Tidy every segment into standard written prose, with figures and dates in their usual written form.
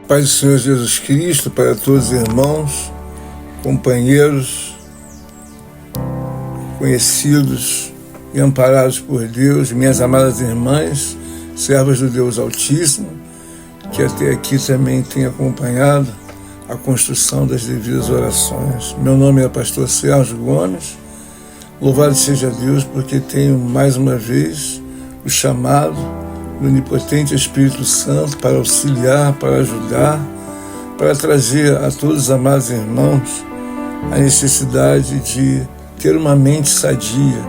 Paz do Senhor Jesus Cristo para todos os irmãos, companheiros, conhecidos e amparados por Deus, minhas amadas irmãs, servas do Deus Altíssimo, que até aqui também tem acompanhado a construção das devidas orações. Meu nome é pastor Sérgio Gomes. Louvado seja Deus, porque tenho mais uma vez o chamado do onipotente Espírito Santo para auxiliar, para ajudar, para trazer a todos os amados irmãos a necessidade de ter uma mente sadia,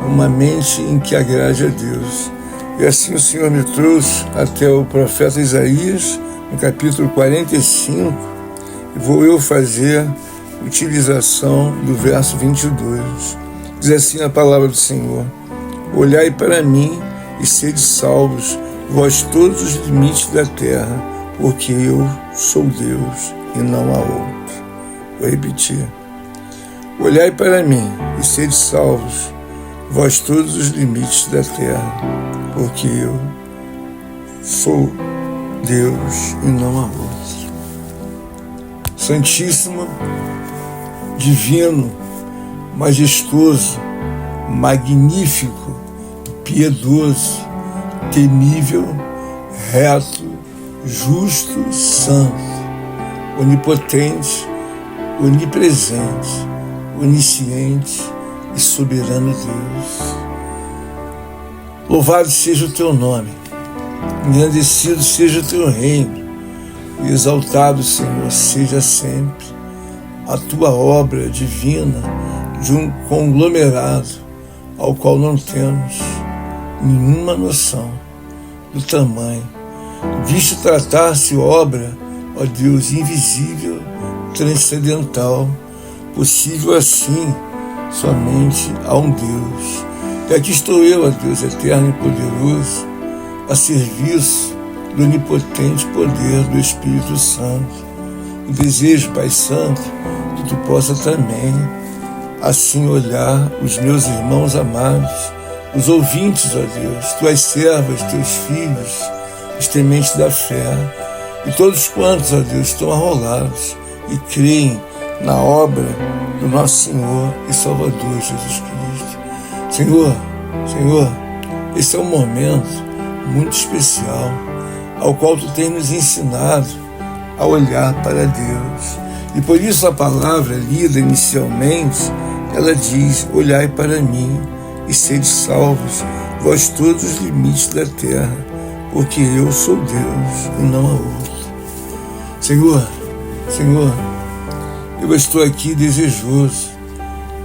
uma mente em que agrade a Deus. E assim o Senhor me trouxe até o profeta Isaías, no capítulo 45, e vou eu fazer utilização do verso 22. Diz assim a palavra do Senhor: olhai para mim e sede salvos, vós todos os limites da terra, porque eu sou Deus e não há outro. Vou repetir. Olhai para mim e sede salvos, vós todos os limites da terra, porque eu sou Deus e não há outro. Santíssimo, divino, majestoso, magnífico, piedoso, temível, reto, justo, santo, onipotente, onipresente, onisciente e soberano Deus. Louvado seja o teu nome, engrandecido seja o teu reino, e exaltado, Senhor, seja sempre a tua obra divina de um conglomerado ao qual não temos nenhuma noção do tamanho, visto tratar-se obra, ó Deus, invisível, transcendental, possível assim somente a um Deus. E aqui estou eu, ó Deus eterno e poderoso, a serviço do onipotente poder do Espírito Santo. E desejo, Pai Santo, que tu possa também assim olhar os meus irmãos amados, os ouvintes, ó Deus, tuas servas, teus filhos, os tementes da fé, e todos quantos, ó Deus, estão arrolados e creem na obra do nosso Senhor e Salvador Jesus Cristo. Senhor, esse é um momento muito especial, ao qual tu tens nos ensinado a olhar para Deus. E por isso a palavra lida inicialmente, ela diz: olhai para mim e sede salvos, vós todos os limites da terra, porque eu sou Deus e não há outro. Senhor, eu estou aqui desejoso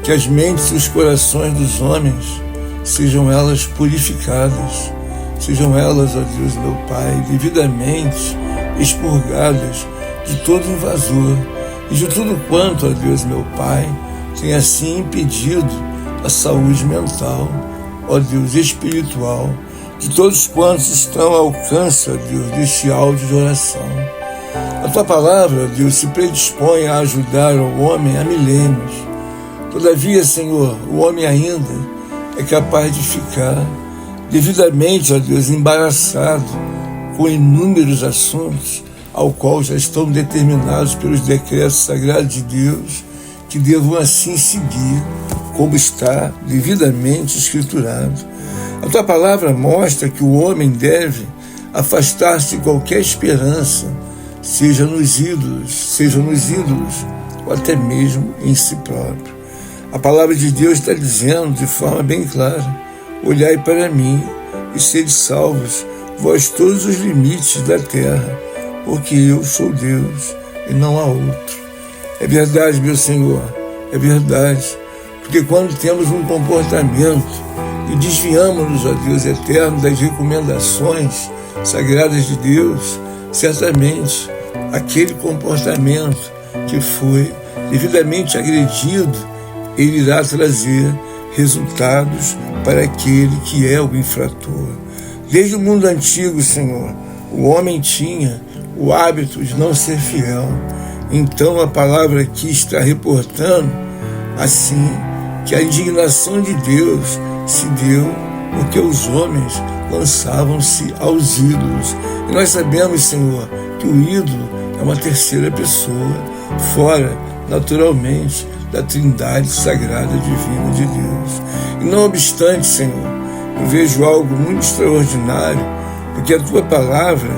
que as mentes e os corações dos homens sejam elas purificadas, sejam elas, ó Deus meu Pai, devidamente expurgadas de todo invasor e de tudo quanto, ó Deus meu Pai, tem assim impedido a saúde mental, ó Deus, espiritual, de todos quantos estão ao alcance, ó Deus, deste áudio de oração. A tua palavra, ó Deus, se predispõe a ajudar o homem há milênios. Todavia, Senhor, o homem ainda é capaz de ficar devidamente, ó Deus, embaraçado com inúmeros assuntos ao qual já estão determinados pelos decretos sagrados de Deus, que devam assim seguir como está devidamente escriturado. A tua palavra mostra que o homem deve afastar-se de qualquer esperança, seja nos ídolos, ou até mesmo em si próprio. A palavra de Deus está dizendo de forma bem clara: olhai para mim e sede salvos, vós todos os limites da terra, porque eu sou Deus e não há outro. É verdade, meu Senhor, é verdade, porque quando temos um comportamento e desviamos-nos, ó Deus eterno, das recomendações sagradas de Deus, certamente aquele comportamento que foi devidamente agredido, ele irá trazer resultados para aquele que é o infrator. Desde o mundo antigo, Senhor, o homem tinha o hábito de não ser fiel. Então a palavra aqui está reportando assim que a indignação de Deus se deu porque os homens lançavam-se aos ídolos. E nós sabemos, Senhor, que que o ídolo é uma terceira pessoa, fora, naturalmente, da trindade sagrada divina de Deus. E não obstante, Senhor, eu vejo algo muito extraordinário, porque a Tua palavra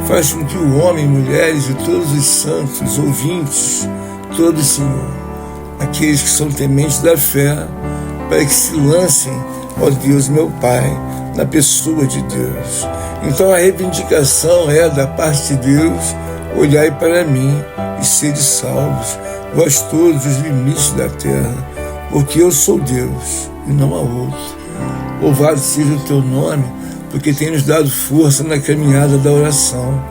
faz com que o homem, mulheres e todos os santos, ouvintes, todos, Senhor, aqueles que são tementes da fé, para que se lancem, ó Deus, meu Pai, na pessoa de Deus. Então a reivindicação é da parte de Deus: olhai para mim e sede salvos, vós todos os limites da terra, porque eu sou Deus e não há outro. Louvado seja o Teu nome, porque tem nos dado força na caminhada da oração.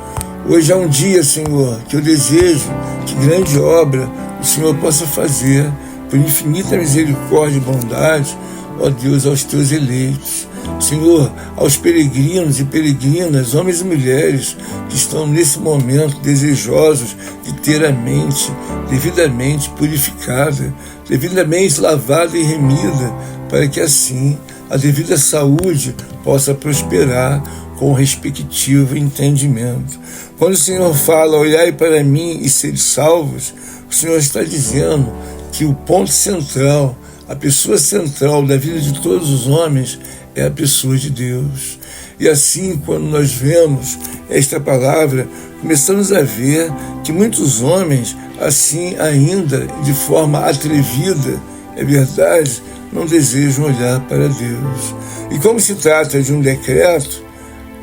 Hoje é um dia, Senhor, que eu desejo que grande obra o Senhor possa fazer, por infinita misericórdia e bondade, ó Deus, aos Teus eleitos. Senhor, aos peregrinos e peregrinas, homens e mulheres que estão nesse momento desejosos de ter a mente devidamente purificada, devidamente lavada e remida, para que assim a devida saúde possa prosperar com o respectivo entendimento. Quando o Senhor fala, olhai para mim e sede salvos, o Senhor está dizendo que o ponto central, a pessoa central da vida de todos os homens é a pessoa de Deus. E assim, quando nós vemos esta palavra, começamos a ver que muitos homens, assim ainda de forma atrevida, é verdade, não desejam olhar para Deus. E como se trata de um decreto,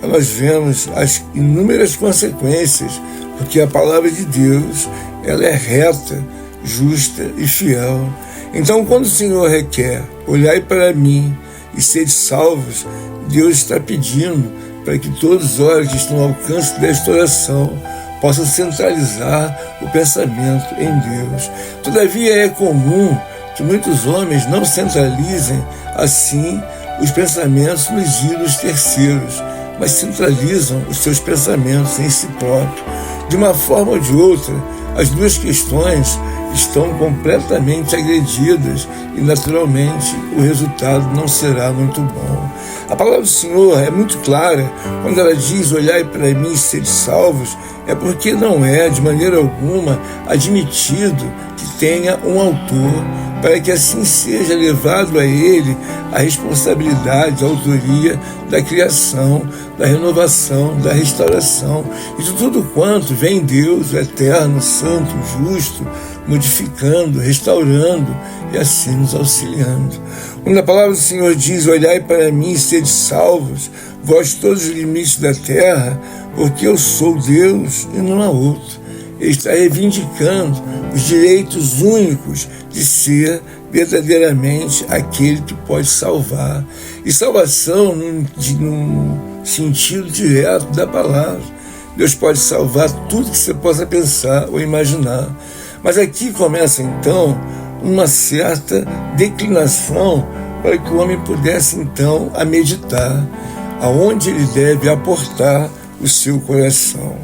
nós vemos as inúmeras consequências, porque a palavra de Deus, ela é reta, justa e fiel. Então, quando o Senhor requer, olhai para mim e sede salvos, Deus está pedindo para que todos os olhos que estão ao alcance desta oração possam centralizar o pensamento em Deus. Todavia, é comum que muitos homens não centralizem assim os pensamentos nos ídolos terceiros, mas centralizam os seus pensamentos em si próprio. De uma forma ou de outra, as duas questões estão completamente agredidas e, naturalmente, o resultado não será muito bom. A palavra do Senhor é muito clara. Quando ela diz, olhai para mim e sede salvos, é porque não é, de maneira alguma, admitido que tenha um autor, para que assim seja levado a ele a responsabilidade, a autoria da criação, da renovação, da restauração e de tudo quanto vem Deus, o eterno, santo, justo, modificando, restaurando e assim nos auxiliando. Quando a palavra do Senhor diz, olhai para mim e sede salvos, vós todos os limites da terra, porque eu sou Deus e não há outro. Ele está reivindicando os direitos únicos de ser verdadeiramente aquele que pode salvar. E salvação num sentido direto da palavra. Deus pode salvar tudo que você possa pensar ou imaginar. Mas aqui começa então uma certa declinação para que o homem pudesse então a meditar aonde ele deve aportar o seu coração.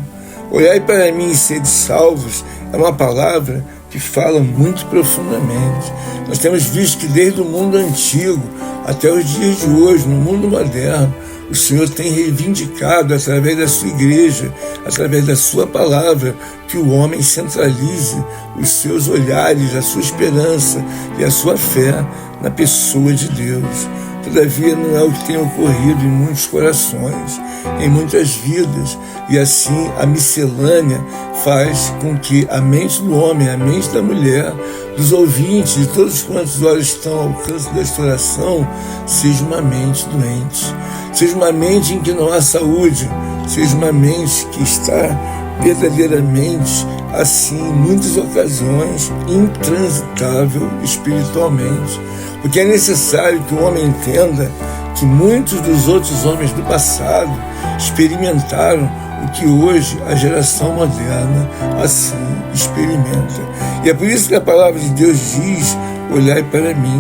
Olhai para mim e sede salvos é uma palavra que fala muito profundamente. Nós temos visto que desde o mundo antigo até os dias de hoje, no mundo moderno, o Senhor tem reivindicado através da sua igreja, através da sua palavra, que o homem centralize os seus olhares, a sua esperança e a sua fé na pessoa de Deus. Todavia, não é o que tem ocorrido em muitos corações, em muitas vidas, e assim a miscelânea faz com que a mente do homem, a mente da mulher, dos ouvintes, de todos quantos olhos estão ao alcance desta oração, seja uma mente doente, seja uma mente em que não há saúde, seja uma mente que está verdadeiramente, assim, em muitas ocasiões, intransitável espiritualmente. Porque é necessário que o homem entenda que muitos dos outros homens do passado experimentaram o que hoje a geração moderna assim experimenta. E é por isso que a palavra de Deus diz, olhai para mim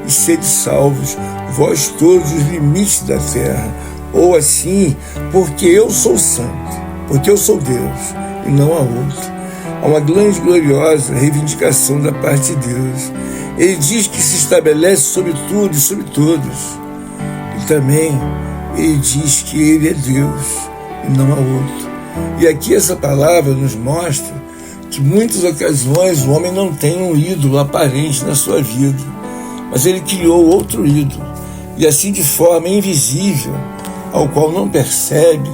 e sede salvos, vós todos os limites da terra. Ou assim, porque eu sou santo, porque eu sou Deus e não há outro. Há uma grande gloriosa reivindicação da parte de Deus. Ele diz que se estabelece sobre tudo e sobre todos. E também ele diz que ele é Deus e não há outro. E aqui essa palavra nos mostra que muitas ocasiões o homem não tem um ídolo aparente na sua vida, mas ele criou outro ídolo, e assim de forma invisível, ao qual não percebe,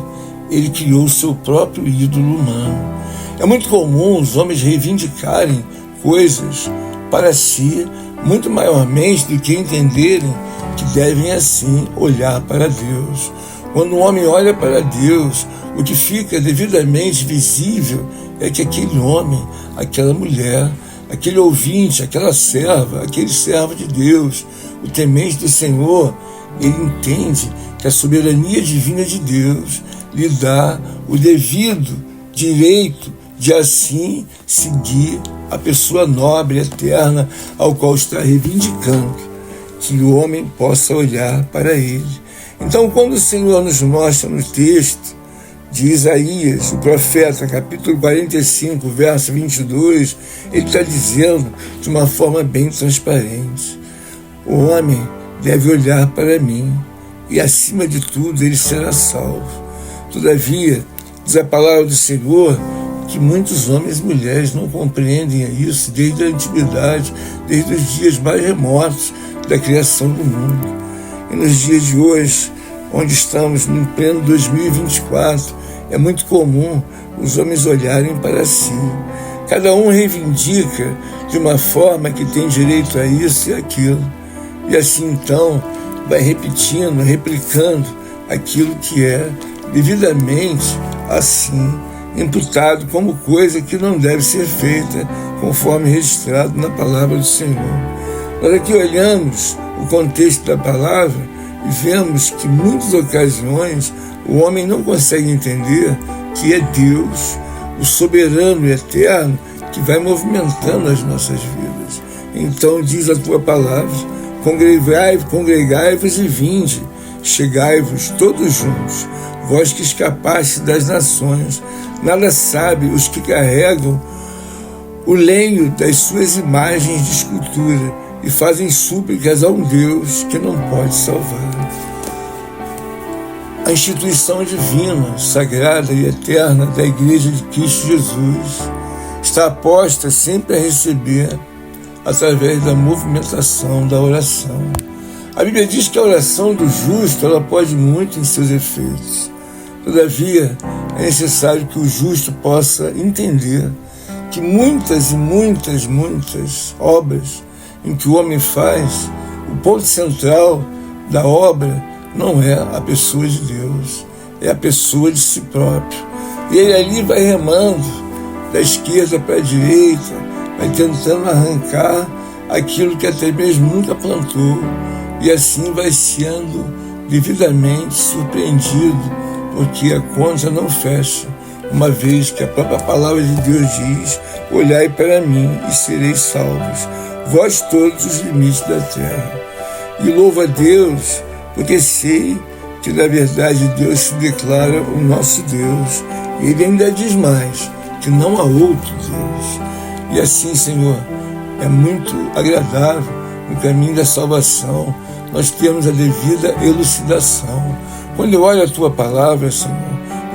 ele criou o seu próprio ídolo humano. É muito comum os homens reivindicarem coisas para si, muito maiormente do que entenderem que devem assim olhar para Deus. Quando o homem olha para Deus, o que fica devidamente visível é que aquele homem, aquela mulher, aquele ouvinte, aquela serva, aquele servo de Deus, o temente do Senhor, ele entende que a soberania divina de Deus lhe dá o devido direito de assim seguir a pessoa nobre, eterna, ao qual está reivindicando que o homem possa olhar para ele. Então, quando o Senhor nos mostra no texto de Isaías, o profeta, capítulo 45, verso 22, ele está dizendo de uma forma bem transparente: o homem deve olhar para mim e, acima de tudo, ele será salvo. Todavia, diz a palavra do Senhor que muitos homens e mulheres não compreendem isso desde a antiguidade, desde os dias mais remotos da criação do mundo. E nos dias de hoje, onde estamos no pleno 2024, é muito comum os homens olharem para si. Cada um reivindica de uma forma que tem direito a isso e aquilo. E assim então vai repetindo, replicando aquilo que é devidamente assim imputado como coisa que não deve ser feita, conforme registrado na palavra do Senhor. Nós aqui olhamos o contexto da palavra e vemos que em muitas ocasiões o homem não consegue entender que é Deus, o soberano e eterno, que vai movimentando as nossas vidas. Então diz a tua palavra: congregai-vos e vinde, chegai-vos todos juntos, vós que escapaste das nações. Nada sabe os que carregam o lenho das suas imagens de escultura e fazem súplicas a um Deus que não pode salvar. A instituição divina, sagrada e eterna da Igreja de Cristo Jesus está aposta sempre a receber através da movimentação da oração. A Bíblia diz que a oração do justo ela pode muito em seus efeitos. Todavia, é necessário que o justo possa entender que muitas e muitas obras em que o homem faz, o ponto central da obra não é a pessoa de Deus, é a pessoa de si próprio. E ele ali vai remando da esquerda para a direita, vai tentando arrancar aquilo que até mesmo nunca plantou, e assim vai sendo devidamente surpreendido, porque a conta não fecha, uma vez que a própria palavra de Deus diz: olhai para mim e sereis salvos, vós todos os limites da terra. E louvo a Deus, porque sei que na verdade Deus se declara o nosso Deus. Ele ainda diz mais, que não há outro Deus. E assim, Senhor, é muito agradável no caminho da salvação nós temos a devida elucidação. Quando eu olho a tua palavra, Senhor,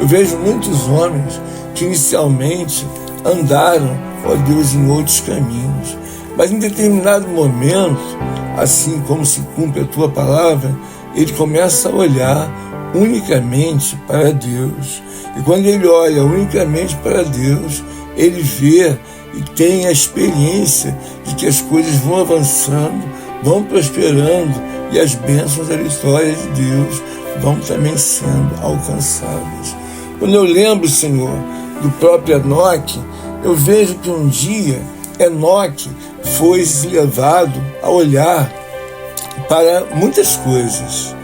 eu vejo muitos homens que inicialmente andaram, ó Deus, em outros caminhos, mas em determinado momento, assim como se cumpre a tua palavra, ele começa a olhar unicamente para Deus. E quando ele olha unicamente para Deus, ele vê e tem a experiência de que as coisas vão avançando, vão prosperando, e as bênçãos da vitória de Deus vão também sendo alcançadas. Quando eu lembro, Senhor, do próprio Enoque, eu vejo que um dia Enoque foi levado a olhar para muitas coisas.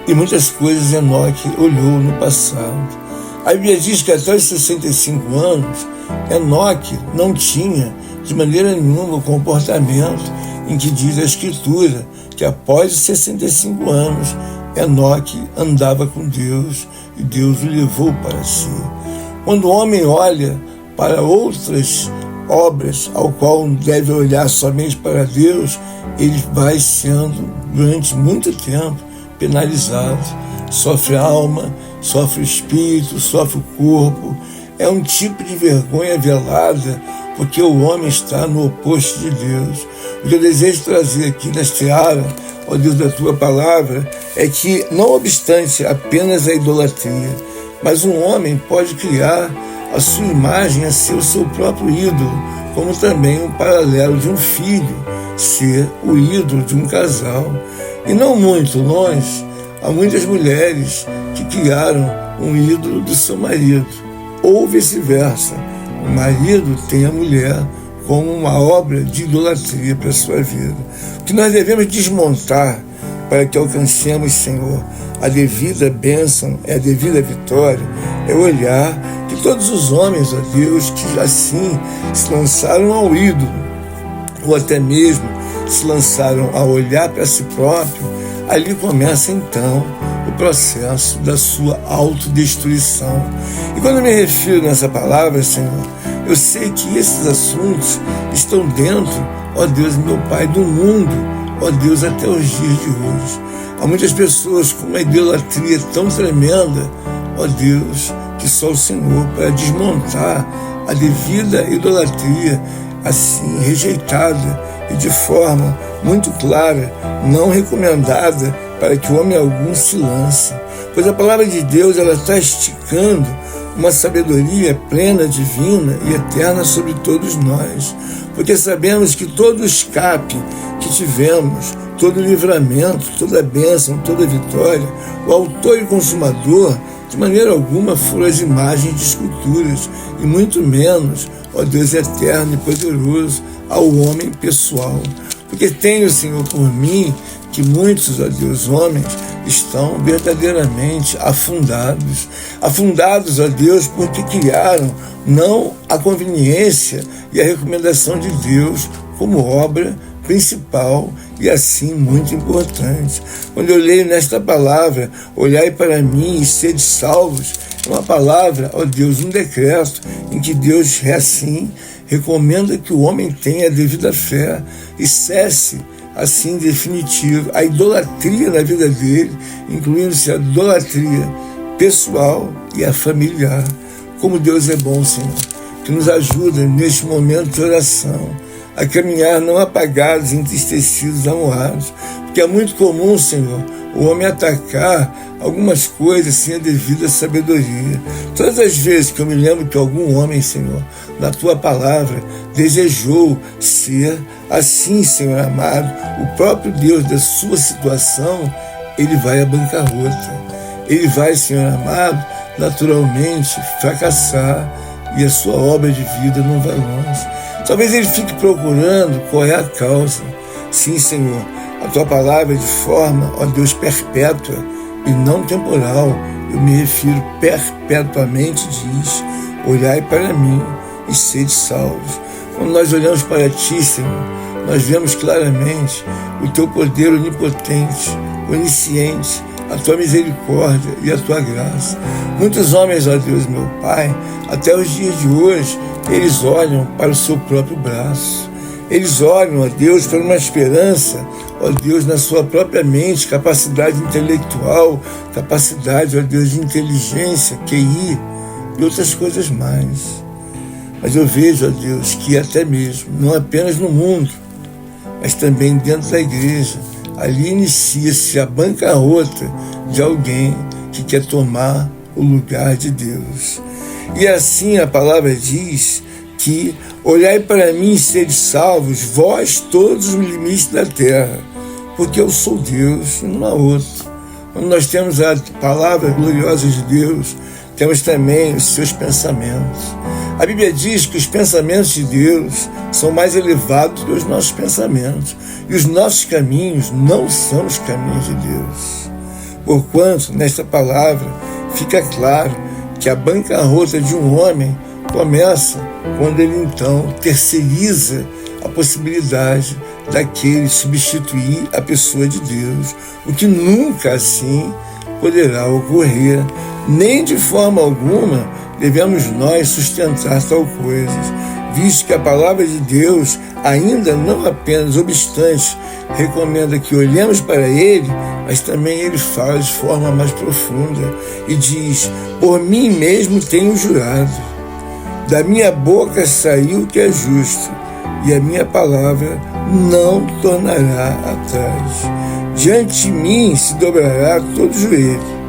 E muitas coisas Enoque olhou no passado. A Bíblia diz que até os 65 anos, Enoque não tinha de maneira nenhuma o comportamento em que diz a Escritura que após os 65 anos, Enoque andava com Deus e Deus o levou para si. Quando o homem olha para outras obras, ao qual deve olhar somente para Deus, ele vai sendo, durante muito tempo, penalizado, sofre alma sofre o espírito, sofre o corpo. É um tipo de vergonha velada, porque o homem está no oposto de Deus. O que eu desejo trazer aqui nesta área, ó Deus, da Tua Palavra, é que, não obstante apenas a idolatria, mas um homem pode criar a sua imagem a ser o seu próprio ídolo, como também um paralelo de um filho ser o ídolo de um casal. E não muito longe, há muitas mulheres que criaram um ídolo do seu marido, ou vice-versa. O marido tem a mulher como uma obra de idolatria para a sua vida. O que nós devemos desmontar para que alcancemos, Senhor, a devida bênção, a devida vitória, é olhar que todos os homens, ó Deus, que assim se lançaram ao ídolo, ou até mesmo se lançaram a olhar para si próprio, ali começa então o processo da sua autodestruição. E quando eu me refiro nessa palavra, Senhor, eu sei que esses assuntos estão dentro, ó Deus, meu Pai, do mundo, ó Deus, até os dias de hoje. Há muitas pessoas com uma idolatria tão tremenda, ó Deus, que só o Senhor para desmontar a devida idolatria, assim rejeitada e de forma muito clara, não recomendada para que o homem algum se lance. Pois a palavra de Deus, ela está esticando uma sabedoria plena, divina e eterna sobre todos nós. Porque sabemos que todo o escape que tivemos, todo o livramento, toda a bênção, toda a vitória, o autor e consumador, de maneira alguma foram as imagens de esculturas, e muito menos, ó Deus eterno e poderoso, ao homem pessoal. Porque tenho, Senhor, por mim, que muitos, ó Deus, homens, estão verdadeiramente afundados, ó Deus, porque criaram não a conveniência e a recomendação de Deus como obra principal e assim muito importante. Quando eu leio nesta palavra, olhai para mim e sede salvos, é uma palavra, ó Deus, um decreto em que Deus assim recomenda que o homem tenha a devida fé e cesse assim definitivo a idolatria na vida dele, incluindo-se a idolatria pessoal e a familiar. Como Deus é bom, Senhor, que nos ajuda neste momento de oração a caminhar não apagados, entristecidos, amuados, porque é muito comum, Senhor, o homem atacar algumas coisas sem a devida sabedoria. Todas as vezes que eu me lembro que algum homem, Senhor, na Tua Palavra, desejou ser assim, Senhor amado, o próprio Deus da sua situação, ele vai à bancarrota. Ele vai, Senhor amado, naturalmente fracassar e a sua obra de vida não vai longe. Talvez ele fique procurando qual é a causa. Sim, Senhor, a Tua Palavra de forma, ó Deus, perpétua e não temporal, eu me refiro perpetuamente, diz: olhai para mim e sede salvos. Quando nós olhamos para Ti, Senhor, nós vemos claramente o Teu poder onipotente, onisciente, a Tua misericórdia e a Tua graça. Muitos homens, ó Deus, meu Pai, até os dias de hoje, eles olham para o seu próprio braço. Eles olham, ó Deus, para uma esperança, ó Deus, na sua própria mente, capacidade intelectual, capacidade, ó Deus, de inteligência, QI e outras coisas mais. Mas eu vejo, ó Deus, que até mesmo, não apenas no mundo, mas também dentro da igreja, ali inicia-se a bancarrota de alguém que quer tomar o lugar de Deus. E assim a palavra diz que olhai para mim e sede salvos, vós todos os limites da terra, porque eu sou Deus e não há outro. Quando nós temos a palavra gloriosa de Deus, temos também os seus pensamentos. A Bíblia diz que os pensamentos de Deus são mais elevados que os nossos pensamentos, e os nossos caminhos não são os caminhos de Deus. Porquanto, nesta palavra, fica claro que a bancarrota de um homem começa quando ele então terceiriza a possibilidade daquele substituir a pessoa de Deus, o que nunca assim poderá ocorrer, nem de forma alguma devemos nós sustentar tal coisa, visto que a palavra de Deus, ainda não apenas obstante recomenda que olhemos para ele, mas também ele fala de forma mais profunda e diz: por mim mesmo tenho jurado, da minha boca saiu o que é justo, e a minha palavra não tornará atrás. Diante de mim se dobrará todo joelho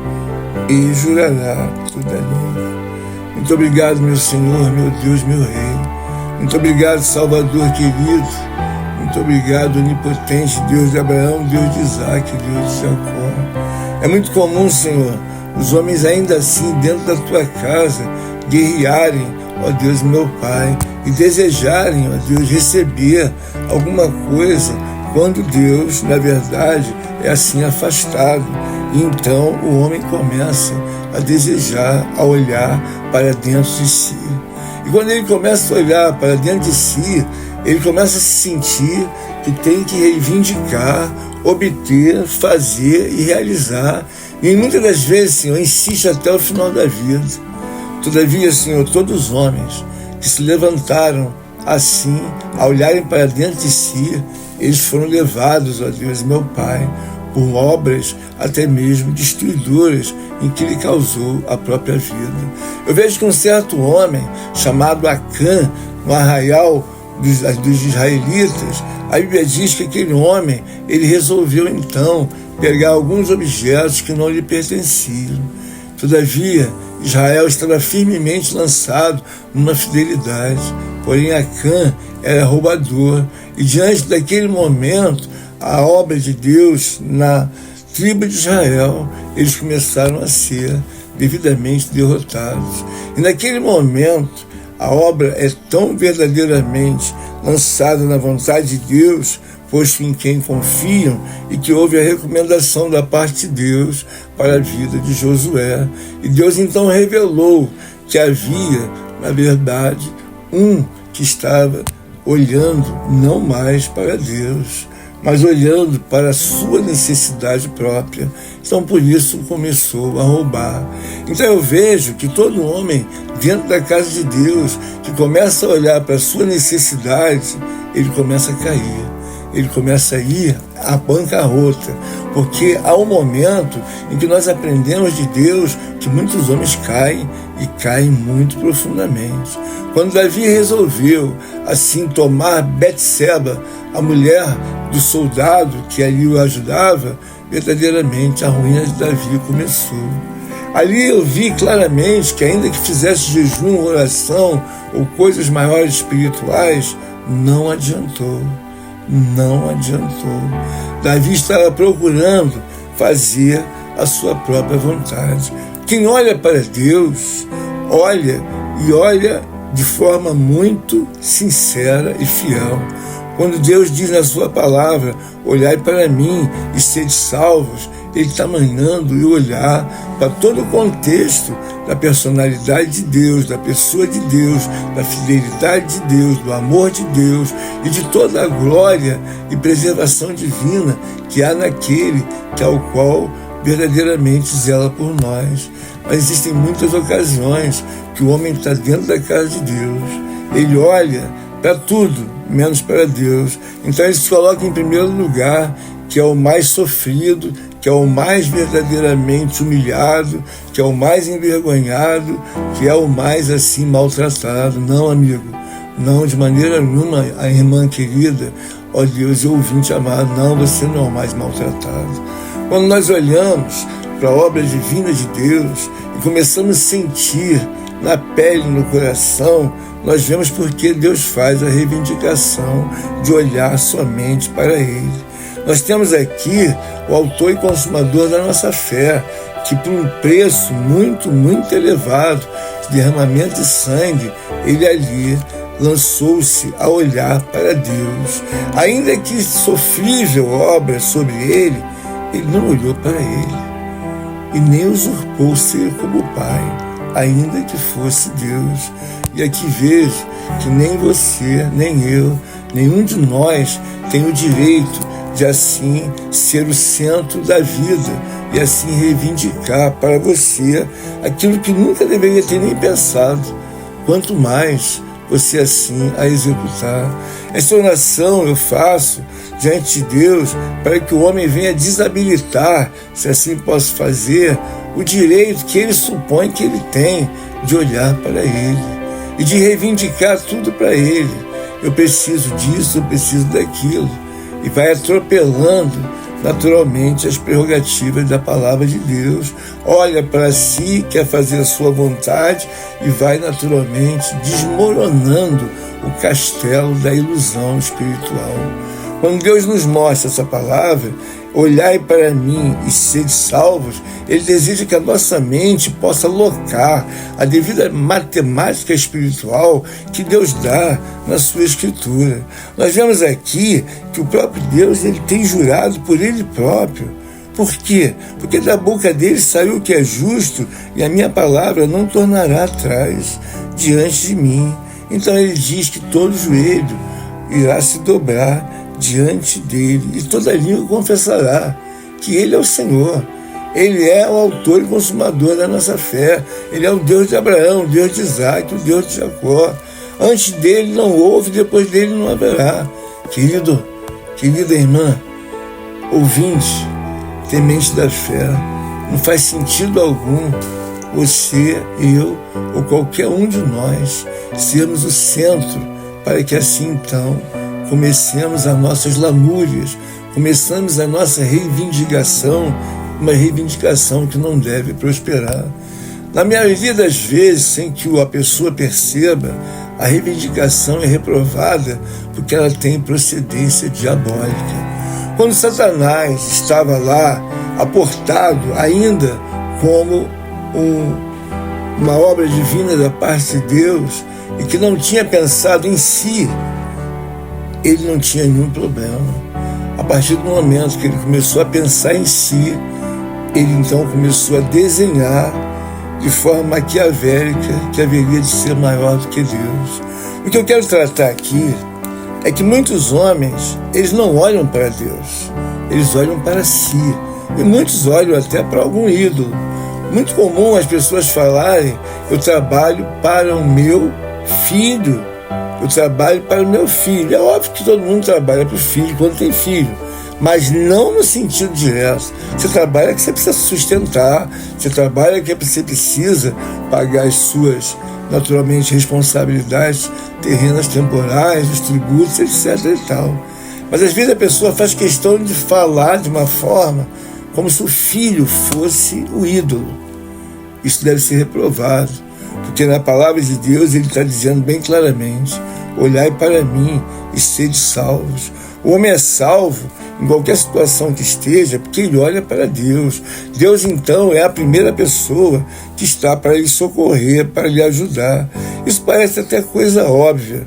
e jurará toda língua. Muito obrigado, meu Senhor, meu Deus, meu Rei. Muito obrigado, Salvador querido. Muito obrigado, onipotente, Deus de Abraão, Deus de Isaac, Deus de Jacó. É muito comum, Senhor, os homens ainda assim, dentro da tua casa, guerrearem, ó Deus, meu Pai, e desejarem, ó Deus, receber alguma coisa, quando Deus, na verdade, é assim afastado. E então o homem começa a desejar, a olhar para dentro de si. E quando ele começa a olhar para dentro de si, ele começa a se sentir que tem que reivindicar, obter, fazer e realizar. E muitas das vezes, Senhor, insiste até o final da vida. Todavia, Senhor, todos os homens que se levantaram assim, a olharem para dentro de si, eles foram levados, ó Deus, meu Pai, por obras até mesmo destruidoras em que ele causou a própria vida. Eu vejo que um certo homem chamado Acã, no arraial dos israelitas, a Bíblia diz que aquele homem, ele resolveu então pegar alguns objetos que não lhe pertenciam. Todavia, Israel estava firmemente lançado numa fidelidade, porém Acã era roubador, e diante daquele momento, a obra de Deus na tribo de Israel, eles começaram a ser devidamente derrotados. E naquele momento, a obra é tão verdadeiramente lançada na vontade de Deus, posto em quem confiam, e que houve a recomendação da parte de Deus para a vida de Josué. E Deus então revelou que havia, na verdade, um que estava olhando não mais para Deus, mas olhando para a sua necessidade própria. Então, por isso, começou a roubar. Então, eu vejo que todo homem dentro da casa de Deus que começa a olhar para a sua necessidade, ele começa a cair. Ele começa a ir à bancarrota, porque há um momento em que nós aprendemos de Deus que muitos homens caem, e caem muito profundamente. Quando Davi resolveu, assim, tomar Betseba, a mulher do soldado que ali o ajudava, verdadeiramente a ruína de Davi começou. Ali eu vi claramente que ainda que fizesse jejum, oração ou coisas maiores espirituais, não adiantou. Não adiantou. Davi estava procurando fazer a sua própria vontade. Quem olha para Deus, olha de forma muito sincera e fiel. Quando Deus diz na sua palavra, olhai para mim e sede salvos, ele está mandando eu olhar para todo o contexto da personalidade de Deus, da pessoa de Deus, da fidelidade de Deus, do amor de Deus e de toda a glória e preservação divina que há naquele que é o qual verdadeiramente zela por nós. Mas existem muitas ocasiões que o homem está dentro da casa de Deus, ele olha para tudo, menos para Deus. Então ele se coloca em primeiro lugar, que é o mais sofrido, que é o mais verdadeiramente humilhado, que é o mais envergonhado, que é o mais assim maltratado. Não, amigo, não, de maneira nenhuma, a irmã querida, ó Deus e ouvinte amado, não, você não é o mais maltratado. Quando nós olhamos para a obra divina de Deus e começamos a sentir na pele, no coração, nós vemos porque Deus faz a reivindicação de olhar somente para Ele. Nós temos aqui o autor e consumador da nossa fé, que por um preço muito, muito elevado, de derramamento de sangue, ele ali lançou-se a olhar para Deus. Ainda que sofrível obra sobre ele não olhou para ele e nem usurpou ser como Pai, ainda que fosse Deus. E aqui vejo que nem você, nem eu, nenhum de nós tem o direito de assim ser o centro da vida e assim reivindicar para você aquilo que nunca deveria ter nem pensado. Quanto mais você assim a executar. Essa oração eu faço diante de Deus para que o homem venha desabilitar, se assim posso fazer, o direito que ele supõe que ele tem de olhar para ele e de reivindicar tudo para ele. Eu preciso disso, eu preciso daquilo. E vai atropelando naturalmente as prerrogativas da palavra de Deus. Olha para si, quer fazer a sua vontade e vai naturalmente desmoronando o castelo da ilusão espiritual. Quando Deus nos mostra essa palavra, olhai para mim e sede salvos, Ele deseja que a nossa mente possa locar a devida matemática espiritual que Deus dá na sua Escritura. Nós vemos aqui que o próprio Deus ele tem jurado por Ele próprio. Por quê? Porque da boca dele saiu o que é justo e a minha palavra não tornará atrás diante de mim. Então Ele diz que todo joelho irá se dobrar diante dele, e toda língua confessará que Ele é o Senhor. Ele é o autor e consumador da nossa fé. Ele é o Deus de Abraão, o Deus de Isaac, o Deus de Jacó. Antes dele não houve, depois dele não haverá. Querido, querida irmã, ouvinte, temente da fé, não faz sentido algum você, eu ou qualquer um de nós sermos o centro para que assim então comecemos as nossas lamúrias, começamos a nossa reivindicação, uma reivindicação que não deve prosperar. Na maioria das vezes, sem que a pessoa perceba, a reivindicação é reprovada porque ela tem procedência diabólica. Quando Satanás estava lá, aportado ainda como uma obra divina da parte de Deus e que não tinha pensado em si, ele não tinha nenhum problema. A partir do momento que ele começou a pensar em si, ele então começou a desenhar de forma maquiavélica que haveria de ser maior do que Deus. O que eu quero tratar aqui é que muitos homens, eles não olham para Deus, eles olham para si. E muitos olham até para algum ídolo. Muito comum as pessoas falarem: eu trabalho para o meu filho. Eu trabalho para o meu filho. É óbvio que todo mundo trabalha para o filho quando tem filho, mas não no sentido direto. Você trabalha que você precisa sustentar, você trabalha que você precisa pagar as suas, naturalmente, responsabilidades terrenas, temporais, os tributos, etc. e tal. Mas às vezes a pessoa faz questão de falar de uma forma como se o filho fosse o ídolo. Isso deve ser reprovado, porque na palavra de Deus ele está dizendo bem claramente: olhai para mim e sede salvos. O homem é salvo em qualquer situação que esteja, porque ele olha para Deus. Deus, então, é a primeira pessoa que está para lhe socorrer, para lhe ajudar. Isso parece até coisa óbvia,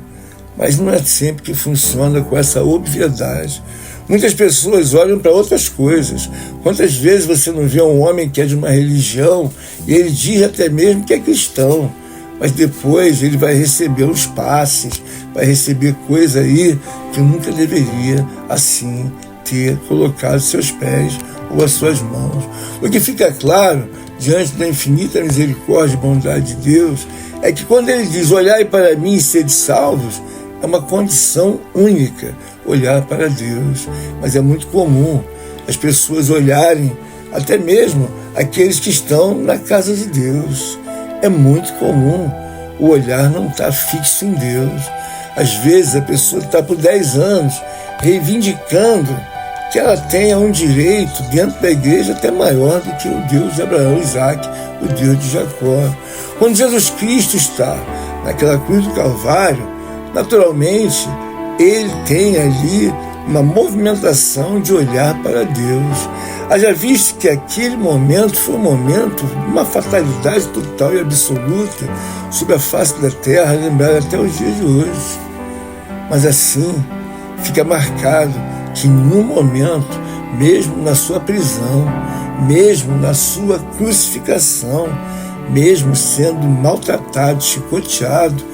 mas não é sempre que funciona com essa obviedade. Muitas pessoas olham para outras coisas. Quantas vezes você não vê um homem que é de uma religião e ele diz até mesmo que é cristão, mas depois ele vai receber os passes, vai receber coisa aí que nunca deveria assim ter colocado seus pés ou as suas mãos. O que fica claro diante da infinita misericórdia e bondade de Deus é que quando ele diz: olhai para mim e sede salvos, é uma condição única, olhar para Deus. Mas é muito comum as pessoas olharem até mesmo aqueles que estão na casa de Deus. É muito comum o olhar não estar fixo em Deus. Às vezes a pessoa está por 10 anos reivindicando que ela tenha um direito dentro da igreja até maior do que o Deus de Abraão, Isaac, o Deus de Jacó. Quando Jesus Cristo está naquela cruz do Calvário, naturalmente ele tem ali uma movimentação de olhar para Deus. Haja visto que aquele momento foi um momento de uma fatalidade total e absoluta sobre a face da terra, lembrado até os dias de hoje. Mas assim fica marcado que em um momento, mesmo na sua prisão, mesmo na sua crucificação, mesmo sendo maltratado, chicoteado,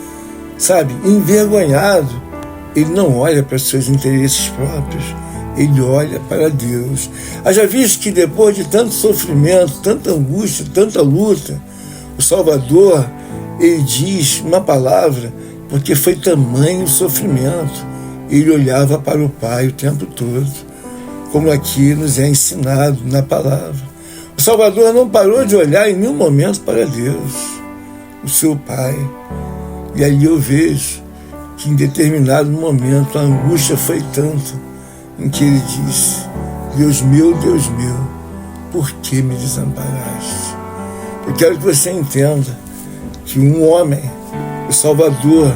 envergonhado, ele não olha para os seus interesses próprios, ele olha para Deus. Haja visto que depois de tanto sofrimento, tanta angústia, tanta luta, o Salvador, ele diz uma palavra porque foi tamanho o sofrimento. Ele olhava para o Pai o tempo todo, como aqui nos é ensinado na palavra. O Salvador não parou de olhar em nenhum momento para Deus, o seu Pai. E aí eu vejo que em determinado momento a angústia foi tanta em que ele disse: Deus meu, por que me desamparaste? Eu quero que você entenda que um homem, o Salvador,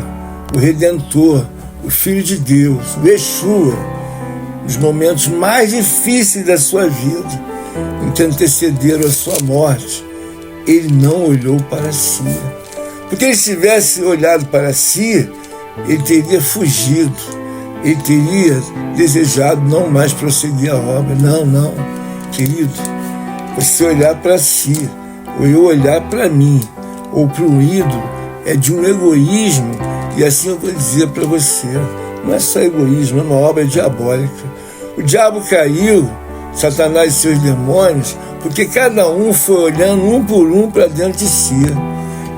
o Redentor, o Filho de Deus, o Yeshua, nos momentos mais difíceis da sua vida, em que antecederam a sua morte, ele não olhou para si. Porque se tivesse olhado para si, ele teria fugido, ele teria desejado não mais prosseguir a obra. Não, querido, você olhar para si, ou eu olhar para mim, ou para um ídolo, é de um egoísmo, e assim eu vou dizer para você, não é só egoísmo, é uma obra diabólica. O diabo caiu, Satanás e seus demônios, porque cada um foi olhando um por um para dentro de si.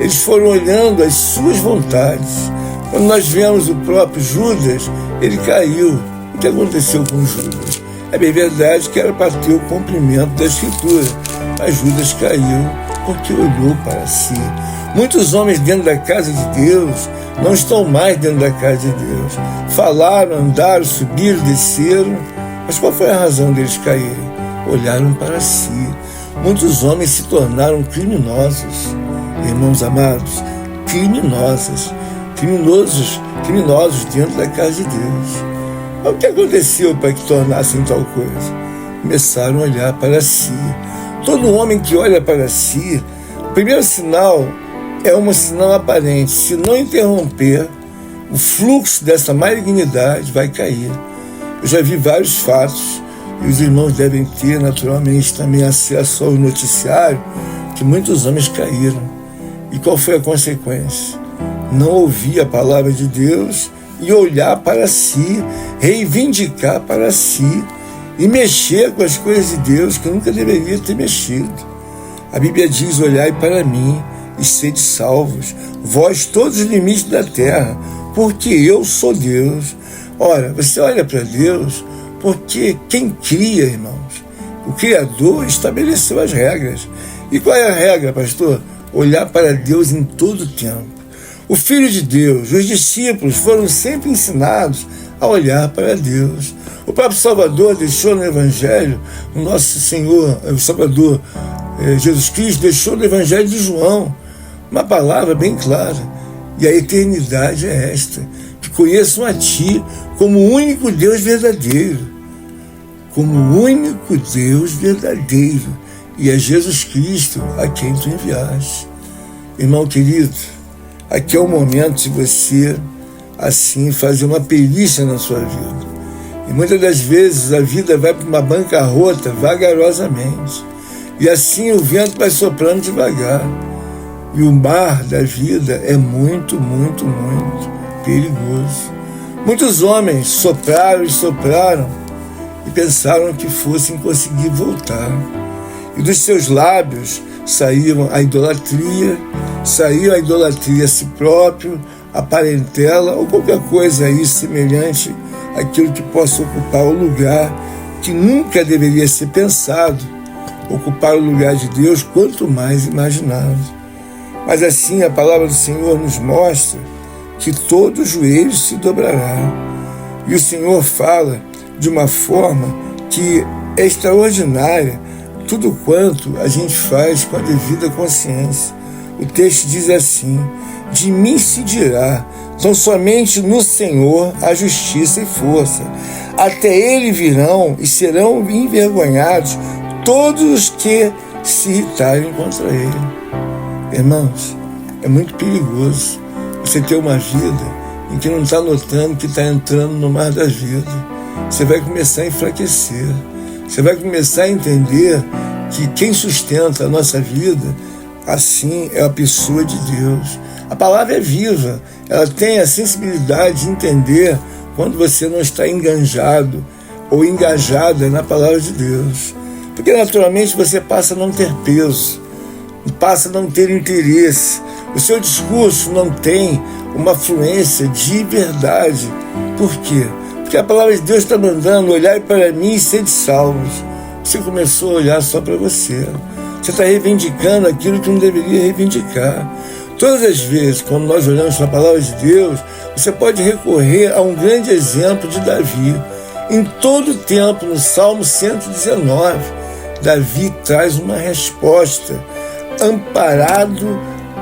Eles foram olhando as suas vontades. Quando nós vemos o próprio Judas, ele caiu. O que aconteceu com Judas? É bem verdade que era para ter o cumprimento da Escritura, mas Judas caiu porque olhou para si. Muitos homens dentro da casa de Deus não estão mais dentro da casa de Deus. Falaram, andaram, subiram, desceram, mas qual foi a razão deles caírem? Olharam para si. Muitos homens se tornaram criminosos, irmãos amados, criminosos dentro da casa de Deus. Mas o que aconteceu para que tornassem tal coisa? Começaram a olhar para si. Todo homem que olha para si, o primeiro sinal é um sinal aparente. Se não interromper, o fluxo dessa malignidade vai cair. Eu já vi vários fatos, e os irmãos devem ter naturalmente também acesso ao noticiário, que muitos homens caíram. E qual foi a consequência? Não ouvir a palavra de Deus e olhar para si, reivindicar para si e mexer com as coisas de Deus que nunca deveria ter mexido. A Bíblia diz: olhai para mim e sede salvos, vós todos os limites da terra, porque eu sou Deus. Ora, você olha para Deus porque quem cria, irmãos, o Criador estabeleceu as regras. E qual é a regra, pastor? Olhar para Deus em todo o tempo. O Filho de Deus, os discípulos foram sempre ensinados a olhar para Deus. O próprio Salvador deixou no Evangelho, o nosso Senhor, o Salvador Jesus Cristo, deixou no Evangelho de João uma palavra bem clara: e a eternidade é esta, que conheçam a Ti como o único Deus verdadeiro. Como o único Deus verdadeiro, e é Jesus Cristo a quem Tu enviaste. Irmão querido, aqui é o momento de você, assim, fazer uma perícia na sua vida. E muitas das vezes a vida vai para uma bancarrota vagarosamente. E assim o vento vai soprando devagar. E o mar da vida é muito perigoso. Muitos homens sopraram e pensaram que fossem conseguir voltar. E dos seus lábios saiu a idolatria a si próprio, a parentela ou qualquer coisa aí semelhante àquilo que possa ocupar o lugar que nunca deveria ser pensado, ocupar o lugar de Deus, quanto mais imaginado. Mas assim a palavra do Senhor nos mostra que todo joelho se dobrará. E o Senhor fala de uma forma que é extraordinária tudo quanto a gente faz com a devida consciência. O texto diz assim: de mim se dirá, tão somente no Senhor há justiça e força. Até Ele virão e serão envergonhados todos os que se irritarem contra Ele. Irmãos, é muito perigoso você ter uma vida em que não está notando que está entrando no mar da vida. Você vai começar a enfraquecer. Você vai começar a entender que quem sustenta a nossa vida, assim, é a pessoa de Deus. A palavra é viva. Ela tem a sensibilidade de entender quando você não está enganjado ou engajada na palavra de Deus. Porque naturalmente você passa a não ter peso. passa a não ter interesse. O seu discurso não tem uma fluência de verdade. Por quê? Porque a palavra de Deus está mandando: olhar para mim e sede salvos. Você começou a olhar só para você. Você está reivindicando aquilo que não deveria reivindicar. Todas as vezes, quando nós olhamos para a palavra de Deus, você pode recorrer a um grande exemplo de Davi. Em todo o tempo, no Salmo 119, Davi traz uma resposta, amparado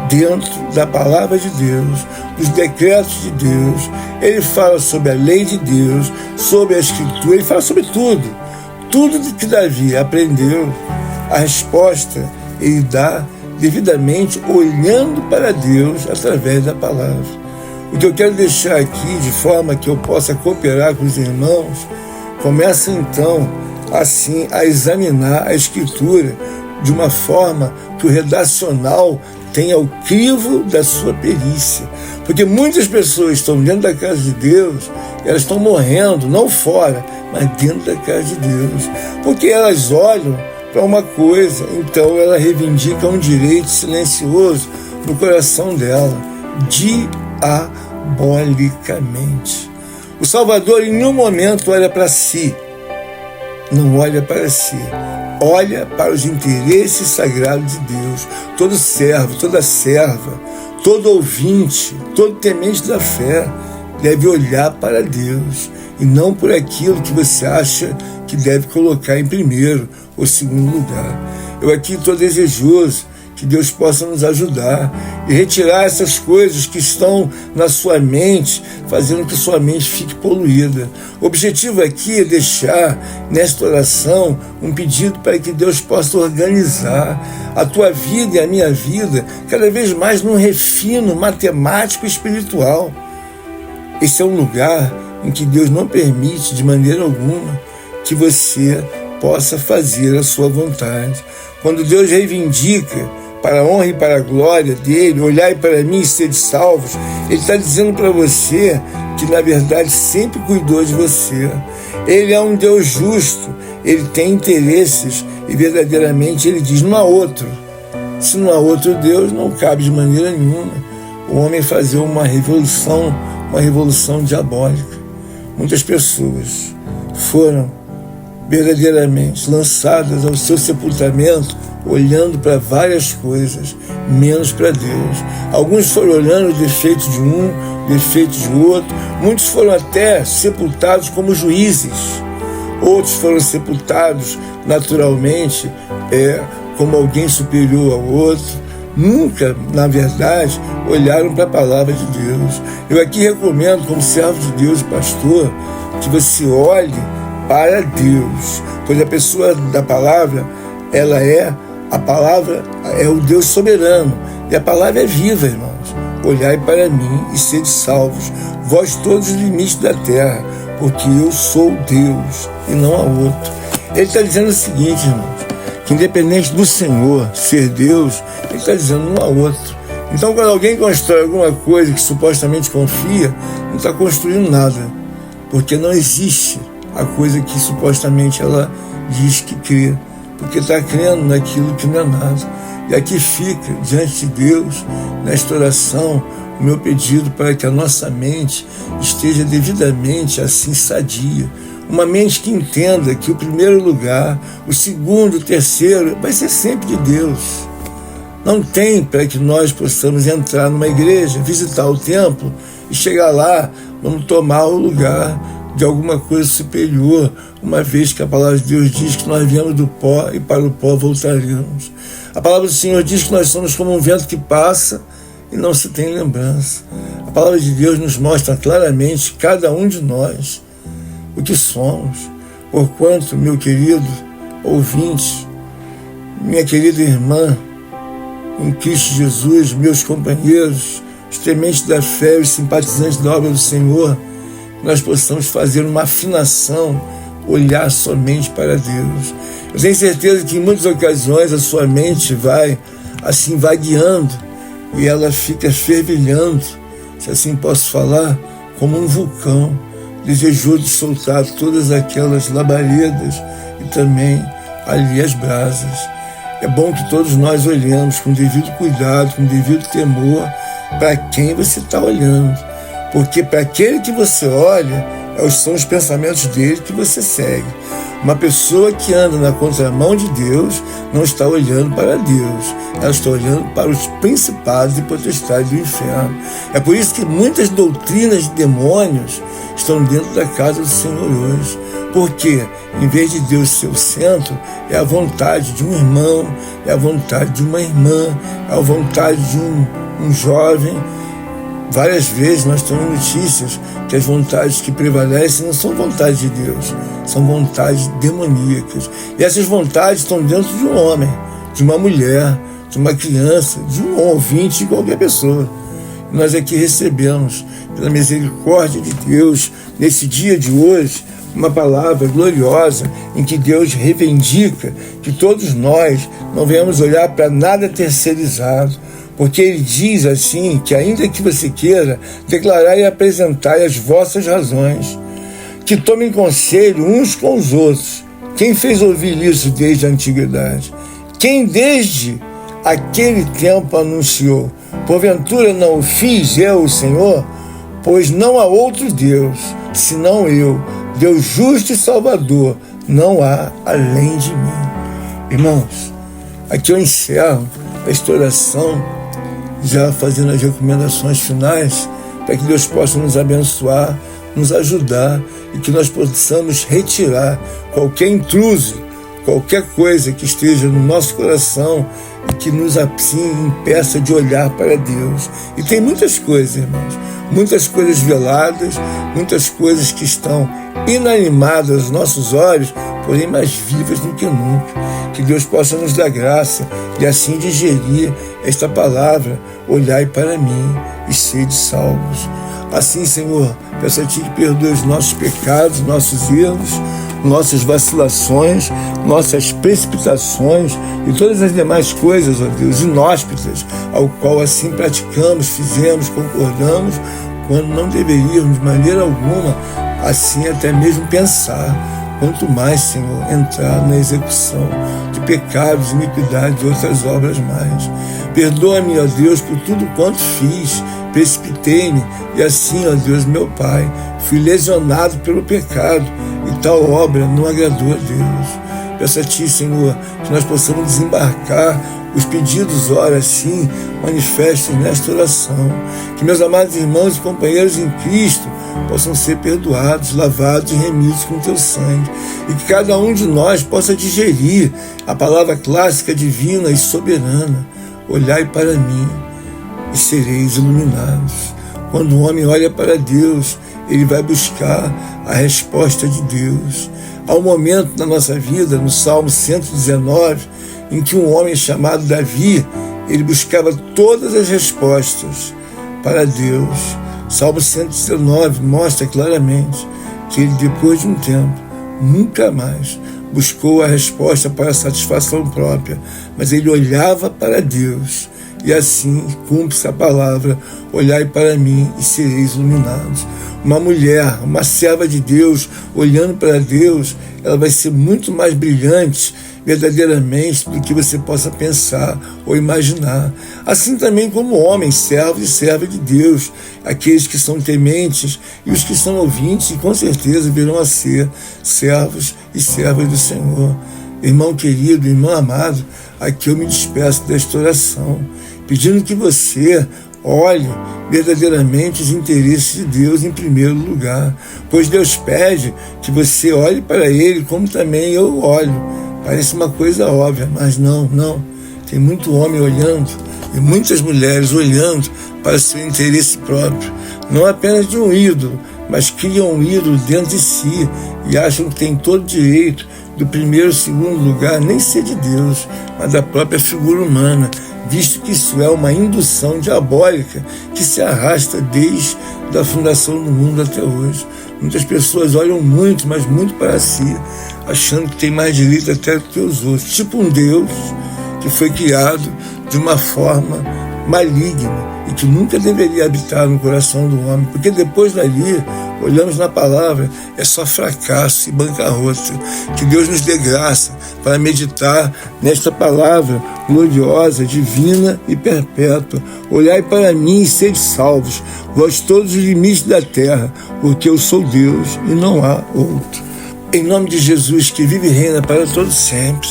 dentro da palavra de Deus, dos decretos de Deus. Ele fala sobre a lei de Deus, sobre a Escritura, ele fala sobre tudo. Tudo que Davi aprendeu, a resposta ele dá devidamente olhando para Deus através da palavra. O que eu quero deixar aqui, de forma que eu possa cooperar com os irmãos, começa então assim a examinar a Escritura de uma forma que o redacional tenha o crivo da sua perícia. Porque muitas pessoas estão dentro da casa de Deus, elas estão morrendo, não fora, mas dentro da casa de Deus. Porque elas olham para uma coisa, então ela reivindica um direito silencioso no coração dela, diabolicamente. O Salvador em nenhum momento olha para si, não olha para si, olha para os interesses sagrados de Deus. Todo servo, toda serva, todo ouvinte, todo temente da fé deve olhar para Deus e não por aquilo que você acha que deve colocar em primeiro ou segundo lugar. Eu aqui estou desejoso que Deus possa nos ajudar e retirar essas coisas que estão na sua mente, fazendo que sua mente fique poluída. O objetivo aqui é deixar nesta oração um pedido para que Deus possa organizar a tua vida e a minha vida cada vez mais num refino matemático e espiritual. Esse é um lugar em que Deus não permite de maneira alguma que você possa fazer a sua vontade. Quando Deus reivindica para a honra e para a glória dele, olhai para mim e sede salvos, ele está dizendo para você que na verdade sempre cuidou de você. Ele é um Deus justo, ele tem interesses e verdadeiramente ele diz: não há outro. Se não há outro Deus, não cabe de maneira nenhuma o homem fazer uma revolução diabólica. Muitas pessoas foram verdadeiramente lançadas ao seu sepultamento olhando para várias coisas, menos para Deus. Alguns foram olhando os defeitos de um, defeitos de outro. Muitos foram até sepultados como juízes. Outros foram sepultados naturalmente, como alguém superior ao outro. Nunca, na verdade, olharam para a palavra de Deus. Eu aqui recomendo, como servo de Deus e pastor, que você olhe para Deus, pois a pessoa da palavra, a palavra é o Deus soberano, e a palavra é viva, irmãos. Olhai para mim e sede salvos, vós todos os limites da terra, porque eu sou Deus e não há outro. Ele está dizendo o seguinte, irmãos, que independente do Senhor ser Deus, ele está dizendo não há outro. Então, quando alguém constrói alguma coisa que supostamente confia, não está construindo nada, porque não existe a coisa que supostamente ela diz que crê, porque está crendo naquilo que não é nada. E aqui fica, diante de Deus, nesta oração, o meu pedido para que a nossa mente esteja devidamente assim sadia. Uma mente que entenda que o primeiro lugar, o segundo, o terceiro, vai ser sempre de Deus. Não tem para que nós possamos entrar numa igreja, visitar o templo e chegar lá, vamos tomar o lugar de alguma coisa superior, uma vez que a palavra de Deus diz que nós viemos do pó e para o pó voltaremos. A palavra do Senhor diz que nós somos como um vento que passa e não se tem lembrança. A palavra de Deus nos mostra claramente, cada um de nós, o que somos. Porquanto, meu querido ouvinte, minha querida irmã, em Cristo Jesus, meus companheiros, os tementes da fé, os simpatizantes da obra do Senhor, nós possamos fazer uma afinação, olhar somente para Deus. Eu tenho certeza que em muitas ocasiões a sua mente vai assim vagueando e ela fica fervilhando, se assim posso falar, como um vulcão, desejoso de soltar todas aquelas labaredas e também ali as brasas. É bom que todos nós olhemos com devido cuidado, com devido temor, para quem você está olhando. Porque para aquele que você olha, são os pensamentos dele que você segue. Uma pessoa que anda na contramão de Deus não está olhando para Deus, ela está olhando para os principados e potestades do inferno. É por isso que muitas doutrinas de demônios estão dentro da casa do Senhor hoje. Porque, em vez de Deus ser o centro, é a vontade de um irmão, é a vontade de uma irmã, é a vontade de um jovem. Várias vezes nós temos notícias que as vontades que prevalecem não são vontades de Deus, são vontades demoníacas. E essas vontades estão dentro de um homem, de uma mulher, de uma criança, de um ouvinte, de qualquer pessoa. E nós aqui recebemos, pela misericórdia de Deus, nesse dia de hoje, uma palavra gloriosa em que Deus reivindica que todos nós não venhamos olhar para nada terceirizado, porque Ele diz assim, que ainda que você queira declarar e apresentar as vossas razões, que tomem conselho uns com os outros. Quem fez ouvir isso desde a antiguidade? Quem desde aquele tempo anunciou? Porventura não o fiz eu, o Senhor? Pois não há outro Deus, senão eu, Deus justo e salvador, não há além de mim. Irmãos, aqui eu encerro esta oração, já fazendo as recomendações finais, para que Deus possa nos abençoar, nos ajudar e que nós possamos retirar qualquer intruso, qualquer coisa que esteja no nosso coração e que nos assim impeça de olhar para Deus. E tem muitas coisas, irmãos, muitas coisas veladas, muitas coisas que estão inanimadas aos nossos olhos, porém mais vivas do que nunca. Que Deus possa nos dar graça e assim digerir esta palavra: olhai para mim e sede salvos. Assim, Senhor, peço a Ti que perdoe os nossos pecados, nossos erros, nossas vacilações, nossas precipitações e todas as demais coisas, ó Deus, inóspitas, ao qual assim praticamos, fizemos, concordamos, quando não deveríamos de maneira alguma, assim até mesmo pensar. Quanto mais, Senhor, entrar na execução de pecados, iniquidades e outras obras mais. Perdoa-me, ó Deus, por tudo quanto fiz, precipitei-me, e assim, ó Deus, meu Pai, fui lesionado pelo pecado, e tal obra não agradou a Deus. Peço a Ti, Senhor, que nós possamos desembarcar os pedidos, ora assim, manifestos nesta oração. Que meus amados irmãos e companheiros em Cristo possam ser perdoados, lavados e remidos com Teu sangue. E que cada um de nós possa digerir a palavra clássica, divina e soberana: olhai para mim e sereis iluminados. Quando o homem olha para Deus, ele vai buscar a resposta de Deus. Há um momento na nossa vida, no Salmo 119, em que um homem chamado Davi, ele buscava todas as respostas para Deus. Salmo 119 mostra claramente que ele, depois de um tempo, nunca mais buscou a resposta para a satisfação própria, mas ele olhava para Deus. E assim cumpre-se a palavra: olhai para mim e sereis iluminados. Uma mulher, uma serva de Deus, olhando para Deus, ela vai ser muito mais brilhante verdadeiramente do que você possa pensar ou imaginar. Assim também como homens, servos e servas de Deus, aqueles que são tementes e os que são ouvintes, e com certeza virão a ser servos e servas do Senhor. Irmão querido, irmão amado, aqui eu me despeço desta oração, pedindo que você olhe verdadeiramente os interesses de Deus em primeiro lugar, pois Deus pede que você olhe para Ele como também eu olho. Parece uma coisa óbvia, mas não. Tem muito homem olhando e muitas mulheres olhando para seu interesse próprio, não apenas de um ídolo, mas criam um ídolo dentro de si e acham que tem todo o direito do primeiro, segundo lugar, nem ser de Deus, mas da própria figura humana, visto que isso é uma indução diabólica que se arrasta desde a fundação do mundo até hoje. Muitas pessoas olham muito, mas muito para si, achando que tem mais direito até do que os outros, tipo um Deus que foi criado de uma forma maligna e que nunca deveria habitar no coração do homem, porque depois dali, olhamos na palavra, é só fracasso e bancarrota. Que Deus nos dê graça para meditar nesta palavra gloriosa, divina e perpétua. Olhai para mim e sede salvos, vós todos os limites da terra, porque eu sou Deus e não há outro. Em nome de Jesus, que vive e reina para todos sempre,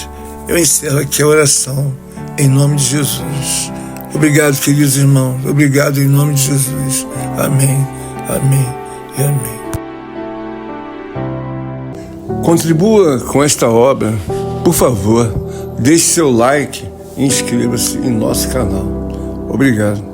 eu encerro aqui a oração, em nome de Jesus. Obrigado, queridos irmãos, obrigado em nome de Jesus. Amém, amém e amém. Contribua com esta obra, por favor, deixe seu like e inscreva-se em nosso canal. Obrigado.